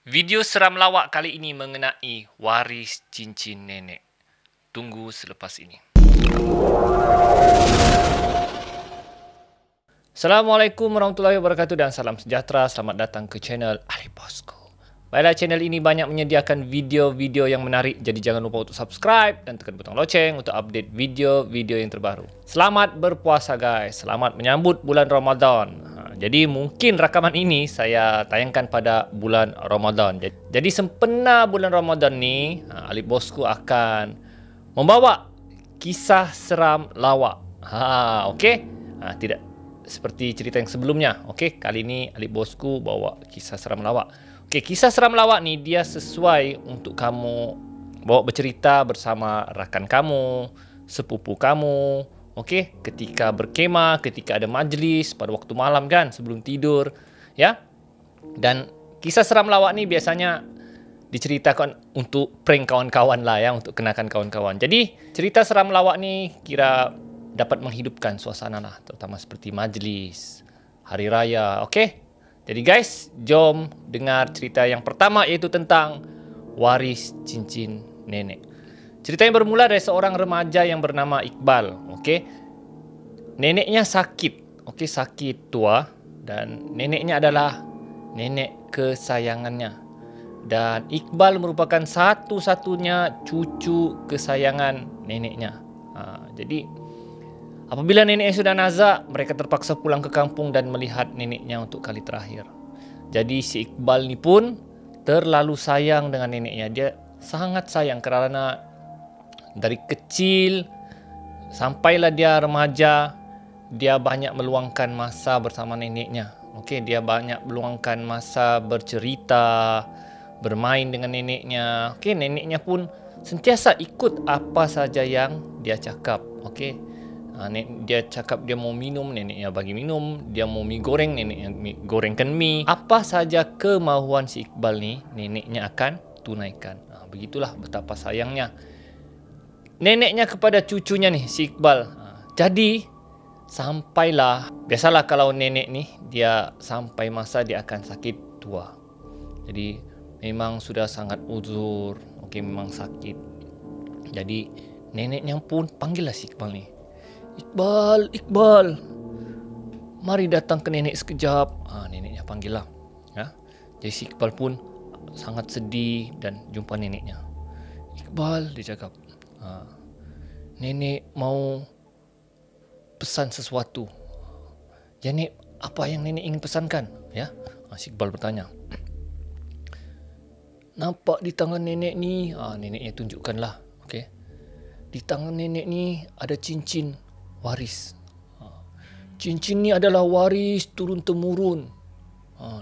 Video seram lawak kali ini mengenai waris cincin nenek. Tunggu selepas ini. Assalamualaikum warahmatullahi wabarakatuh dan salam sejahtera. Selamat datang ke channel Ali Bosku. Baiklah, channel ini banyak menyediakan video-video yang menarik. Jadi jangan lupa untuk subscribe dan tekan butang loceng untuk update video-video yang terbaru. Selamat berpuasa guys. Selamat menyambut bulan Ramadan. Jadi mungkin rakaman ini saya tayangkan pada bulan Ramadan. Jadi sempena bulan Ramadan ni, Ali Bosku akan membawa kisah seram lawak. Okey? Tidak seperti cerita yang sebelumnya. Okey, kali ini Ali Bosku bawa kisah seram lawak. Okey, kisah seram lawak ni dia sesuai untuk kamu bawa bercerita bersama rakan kamu, sepupu kamu. Okey, ketika berkemah, ketika ada majlis pada waktu malam kan, sebelum tidur, ya. Dan kisah seram lawak ni biasanya diceritakan untuk prank kawan-kawan lah ya, untuk kenakan kawan-kawan. Jadi, cerita seram lawak ni kira dapat menghidupkan suasana lah, terutama seperti majlis, hari raya, okey? Jadi guys, jom dengar cerita yang pertama iaitu tentang waris cincin nenek. Cerita yang bermula dari seorang remaja yang bernama Iqbal. Okey. Neneknya sakit. Okey, sakit tua dan neneknya adalah nenek kesayangannya. Dan Iqbal merupakan satu-satunya cucu kesayangan neneknya. Jadi apabila neneknya sudah nazak, mereka terpaksa pulang ke kampung dan melihat neneknya untuk kali terakhir. Jadi si Iqbal ni pun terlalu sayang dengan neneknya. Dia sangat sayang kerana dari kecil sampailah dia remaja, dia banyak meluangkan masa bersama neneknya. Okey, dia banyak meluangkan masa bercerita, bermain dengan neneknya. Okey, neneknya pun sentiasa ikut apa saja yang dia cakap. Okey. Dia cakap dia mau minum, neneknya bagi minum. Dia mau mie goreng, neneknya gorengkan mie. Apa saja kemahuan si Iqbal ni, neneknya akan tunaikan. Begitulah betapa sayangnya neneknya kepada cucunya nih, si Iqbal. Jadi sampailah, biasalah kalau nenek ni dia sampai masa dia akan sakit tua. Jadi memang sudah sangat uzur, okey, memang sakit. Jadi neneknya pun panggillah si Iqbal ni. Iqbal, mari datang ke nenek sekejap. Neneknya panggil lah. Ya. Jadi si Iqbal pun sangat sedih dan jumpa neneknya. Iqbal, dia cakap, nenek mau pesan sesuatu. Ya nek, apa yang nenek ingin pesankan? Ya, si Iqbal bertanya. Nampak di tangan nenek ni, neneknya tunjukkanlah. Okey. Di tangan nenek ni ada cincin waris. Cincin ni adalah waris turun-temurun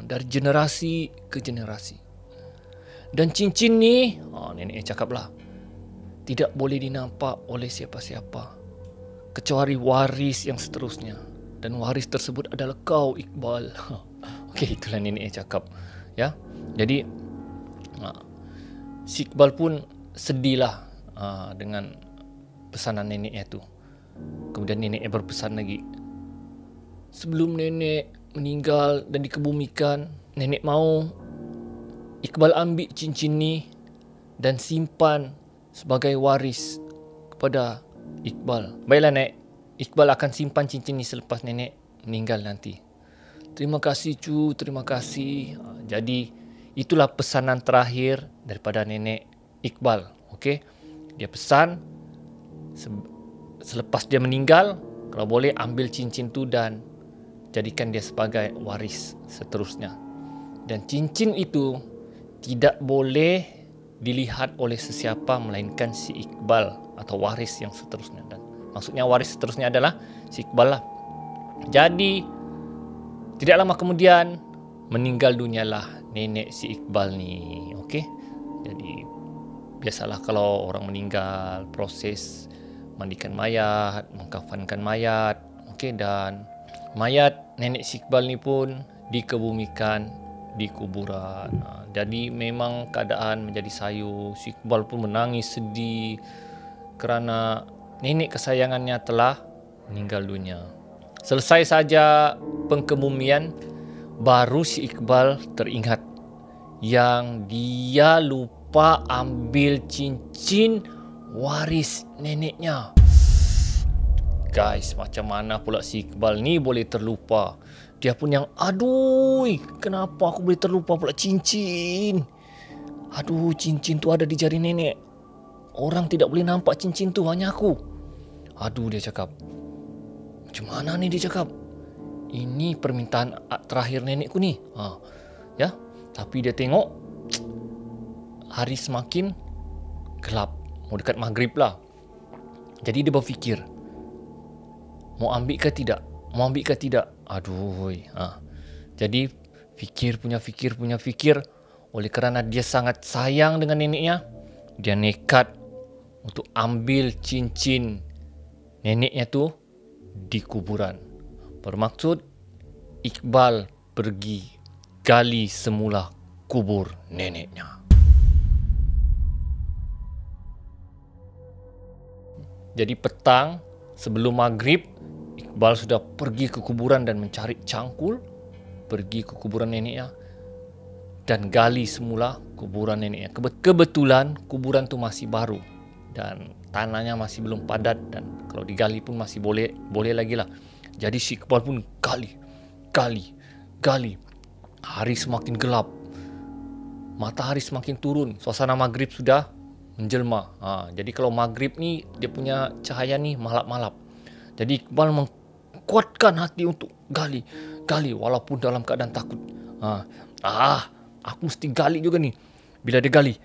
dari generasi ke generasi. Dan cincin ni, neneknya cakaplah, tidak boleh dinampak oleh siapa-siapa kecuali waris yang seterusnya. Dan waris tersebut adalah kau, Iqbal. Okey, itulah neneknya cakap. Ya. Jadi si Iqbal pun sedihlah dengan pesanan neneknya tu. Kemudian neneknya berpesan lagi. Sebelum nenek meninggal dan dikebumikan, nenek mau Iqbal ambil cincin ni dan simpan sebagai waris kepada Iqbal. Baiklah nek, Iqbal akan simpan cincin ni selepas nenek meninggal nanti. Terima kasih cu, terima kasih. Jadi itulah pesanan terakhir daripada nenek Iqbal. Okey, dia pesan selepas dia meninggal, kalau boleh ambil cincin tu dan jadikan dia sebagai waris seterusnya. Dan cincin itu tidak boleh dilihat oleh sesiapa melainkan si Iqbal atau waris yang seterusnya. Dan maksudnya waris seterusnya adalah si Iqbal lah. Jadi tidak lama kemudian meninggal dunialah nenek si Iqbal ni. Okey. Jadi biasalah kalau orang meninggal, proses mandikan mayat, mengkafankan mayat. Okey, dan mayat nenek si Iqbal ni pun dikebumikan di kuburan. Jadi memang keadaan menjadi sayu. Si Iqbal pun menangis sedih kerana nenek kesayangannya telah meninggal dunia. Selesai saja pengkebumian, baru si Iqbal teringat yang dia lupa ambil cincin waris neneknya. Guys, macam mana pula si Iqbal ni boleh terlupa? Dia pun yang, aduh, kenapa aku boleh terlupa pula cincin? Aduh, cincin tu ada di jari nenek. Orang tidak boleh nampak cincin tu, hanya aku. Aduh, dia cakap. Macam mana ni dia cakap? Ini permintaan terakhir nenekku ni. Ya, tapi dia tengok hari semakin gelap. Mau dekat maghrib lah. Jadi dia berfikir, mau ambil ke tidak? Mau ambil ke tidak? Aduh. Jadi fikir. Oleh kerana dia sangat sayang dengan neneknya, dia nekat untuk ambil cincin neneknya tu di kuburan. Bermaksud Iqbal pergi gali semula kubur neneknya. Jadi petang sebelum maghrib, Iqbal sudah pergi ke kuburan dan mencari cangkul, pergi ke kuburan neneknya dan gali semula kuburan neneknya. Kebetulan kuburan tu masih baru dan tanahnya masih belum padat, dan kalau digali pun masih boleh lagi lah. Jadi si Iqbal pun gali. Hari semakin gelap, matahari semakin turun, suasana maghrib sudah menjelma. Jadi kalau maghrib ni dia punya cahaya ni malap-malap. Jadi Iqbal mengkuatkan hati untuk gali walaupun dalam keadaan takut. Aku mesti gali juga ni. Bila dia gali,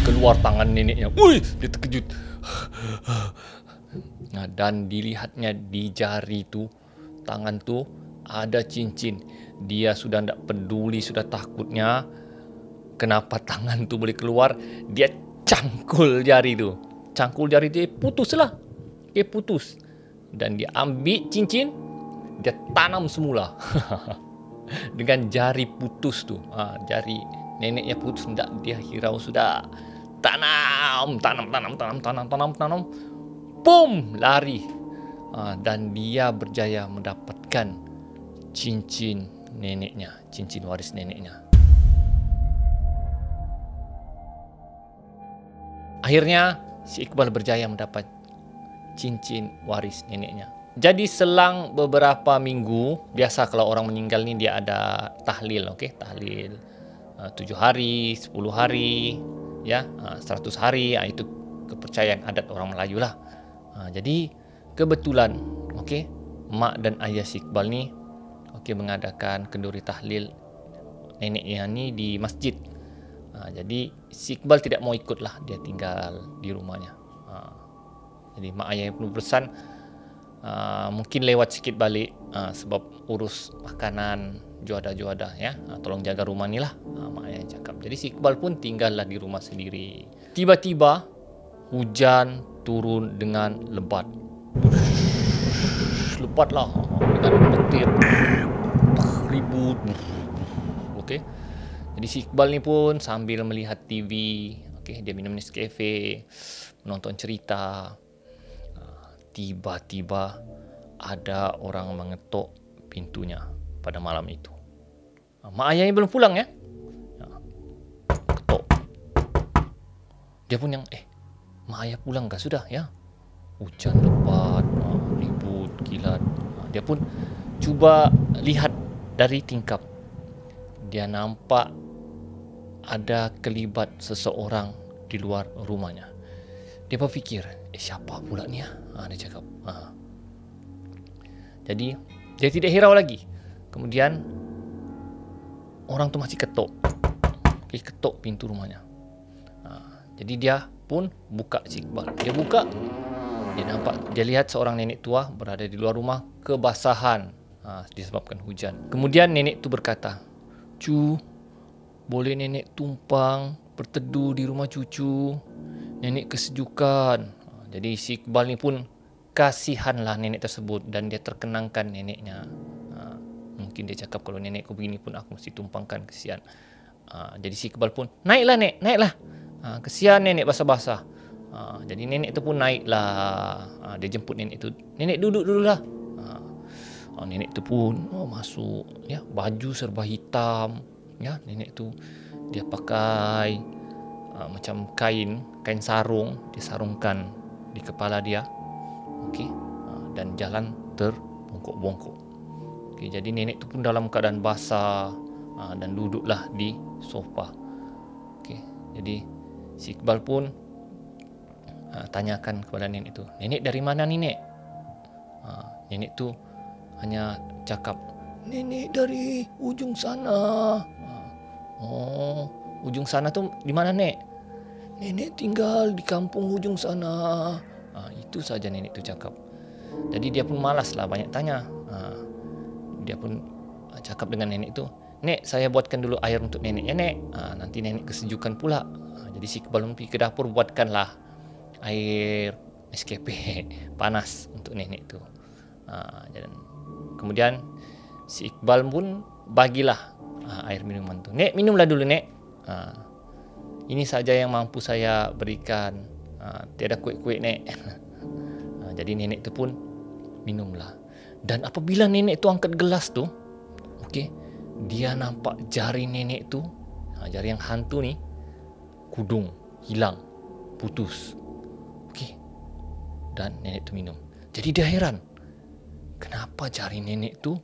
keluar tangan neneknya. Dia terkejut. Dan dilihatnya di jari tu, tangan tu ada cincin. Dia sudah tidak peduli, sudah takutnya kenapa tangan tu boleh keluar. Dia cangkul jari tu. Dia putus. Dan dia ambil cincin, dia tanam semula. Dengan jari putus tu. Jari neneknya putus, tidak dia hirau sudah. Tanam. Boom, lari. Dan dia berjaya mendapatkan cincin neneknya, cincin waris neneknya. Akhirnya si Iqbal berjaya mendapat cincin waris neneknya. Jadi selang beberapa minggu, biasa kalau orang meninggal ni dia ada tahlil, tahlil 7 hari, 10 hari, ya, 100 hari, itu kepercayaan adat orang Melayu lah. Jadi kebetulan, mak dan ayah si Iqbal ni mengadakan kenduri tahlil neneknya ni di masjid. Jadi si Iqbal tidak mau ikut lah, dia tinggal di rumahnya. Jadi mak ayah pun berpesan, mungkin lewat sikit balik sebab urus makanan juada ya, tolong jaga rumah ni lah, mak ayah cakap. Jadi si Iqbal pun tinggallah di rumah sendiri. Tiba-tiba hujan turun dengan lebat. Lebat lah, dengan petir, ribut. Jadi si Iqbal ni pun sambil melihat TV, dia minum Nescafe, menonton cerita. Tiba-tiba ada orang mengetuk pintunya pada malam itu. Mak ayahnya belum pulang ya. Ketuk. Dia pun yang, mak ayah pulang kah sudah ya? Hujan lebat, ribut, kilat. Dia pun cuba lihat dari tingkap. Dia nampak ada kelibat seseorang di luar rumahnya. Dia berfikir, siapa pula ni ya? Dia cakap. Jadi dia tidak hirau lagi. Kemudian orang tu masih ketuk. Ketuk pintu rumahnya. Jadi dia pun buka si Iqbal. Dia buka, dia lihat seorang nenek tua berada di luar rumah kebasahan disebabkan hujan. Kemudian nenek tu berkata, "Cu, boleh nenek tumpang berteduh di rumah cucu? Nenek kesejukan." Jadi si Iqbal ni pun kasihanlah nenek tersebut dan dia terkenangkan neneknya. Mungkin dia cakap, kalau nenekku begini pun aku mesti tumpangkan, kesian. Jadi si Iqbal pun, naiklah nek, naiklah. Kesian nenek basah-basah. Jadi nenek tu pun naiklah. Dia jemput nenek tu. Nenek duduk dululah. Nenek tu pun masuk, ya, baju serba hitam, Ya, nenek tu dia pakai macam kain sarung, disarungkan di kepala dia. Okey. Dan jalan terbongkok-bongkok. Okey, jadi nenek tu pun dalam keadaan basah dan duduklah di sofa. Okey, jadi si Iqbal pun tanyakan kepada nenek tu, "Nenek dari mana nenek?" Nenek tu hanya cakap, "Nenek dari ujung sana." "Oh, ujung sana tu di mana, Nek?" "Nenek tinggal di kampung ujung sana." Itu saja nenek tu cakap. Jadi dia pun malaslah banyak tanya. Dia pun cakap dengan nenek tu, "Nek, saya buatkan dulu air untuk nenek ya, Nek. Nanti nenek kesejukan pula." Jadi si Iqbal pergi ke dapur, buatkanlah air SKP panas untuk nenek tu. Dan kemudian si Iqbal pun bagilah air minuman tu. "Nek, minumlah dulu, Nek. Ini saja yang mampu saya berikan. Tiada kuik-kuik, Nek." Jadi nenek tu pun minumlah. Dan apabila nenek tu angkat gelas tu, okey, dia nampak jari nenek tu, jari yang hantu ni, kudung, hilang, putus. Okey. Dan nenek tu minum. Jadi dia heran, kenapa jari nenek tu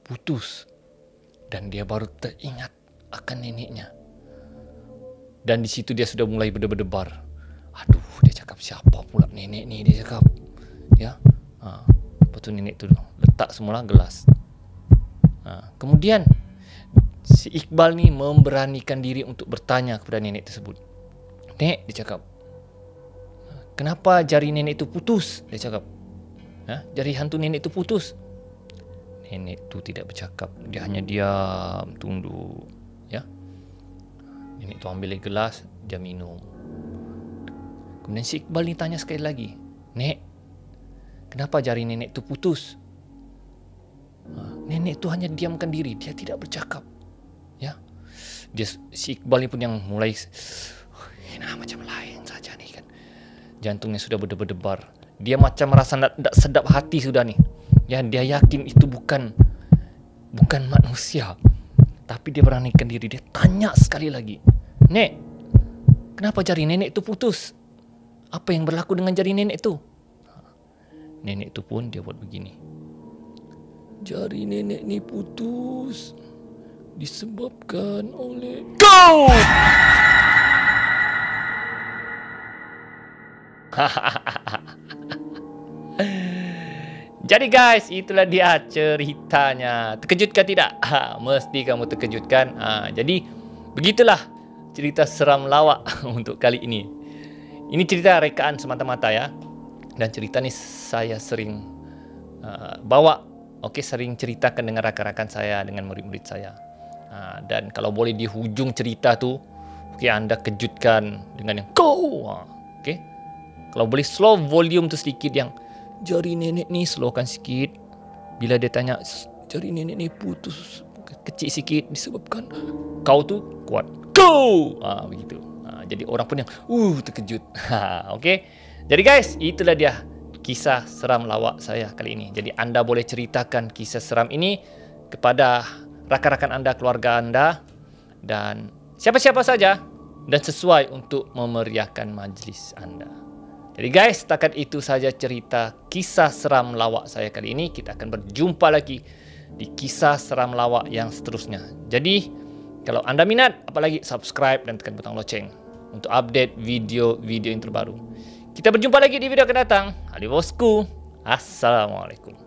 putus? Dan dia baru teringat akan neneknya. Dan di situ dia sudah mulai berdebar-debar. Aduh, dia cakap, siapa pula nenek ni, dia cakap. Ya. Lepas tu nenek tu letak semula gelas. Kemudian si Iqbal ni memberanikan diri untuk bertanya kepada nenek tersebut. "Nek," dia cakap, "kenapa jari nenek tu putus?" Dia cakap. "Jari hantu nenek tu putus." Nenek tu tidak bercakap. Dia hanya diam, tunduk. Ya. Nenek tu ambil gelas, dia minum. Kemudian si Iqbal ni tanya sekali lagi, "Nek, kenapa jari nenek tu putus?" Nenek tu hanya diamkan diri, dia tidak bercakap. Ya. Si Iqbal ni pun yang mulai macam lain saja ni kan. Jantungnya sudah berdebar-debar. Dia macam merasa tak sedap hati sudah ni. Ya, dia yakin itu bukan manusia. Tapi dia beranikan diri, dia tanya sekali lagi, "Nek, kenapa jari nenek tu putus? Apa yang berlaku dengan jari nenek tu?" Nenek tu pun dia buat begini. "Jari nenek ni putus disebabkan oleh kau." Jadi guys, itulah dia ceritanya. Terkejut ke tidak? Mesti kamu terkejut kan? Jadi begitulah cerita seram lawak untuk kali ini. Ini cerita rekaan semata-mata ya. Dan cerita ni saya sering bawa, sering ceritakan dengan rakan-rakan saya, dengan murid-murid saya. Dan kalau boleh di hujung cerita tu, anda kejutkan dengan yang kau. Kalau boleh slow volume tu sedikit, yang jari nenek ni slowkan sikit. Bila dia tanya, jari nenek ni putus, kecil sikit disebabkan kau tu kuat. Kau! Begitu. Jadi orang pun yang terkejut. Jadi guys, itulah dia kisah seram lawak saya kali ini. Jadi anda boleh ceritakan kisah seram ini kepada rakan-rakan anda, keluarga anda, dan siapa-siapa saja, dan sesuai untuk memeriahkan majlis anda. Jadi guys, setakat itu saja cerita kisah seram lawak saya kali ini. Kita akan berjumpa lagi di kisah seram lawak yang seterusnya. Jadi, kalau anda minat, apalagi subscribe dan tekan butang loceng untuk update video-video yang terbaru. Kita berjumpa lagi di video akan datang. Ali Bosku. Assalamualaikum.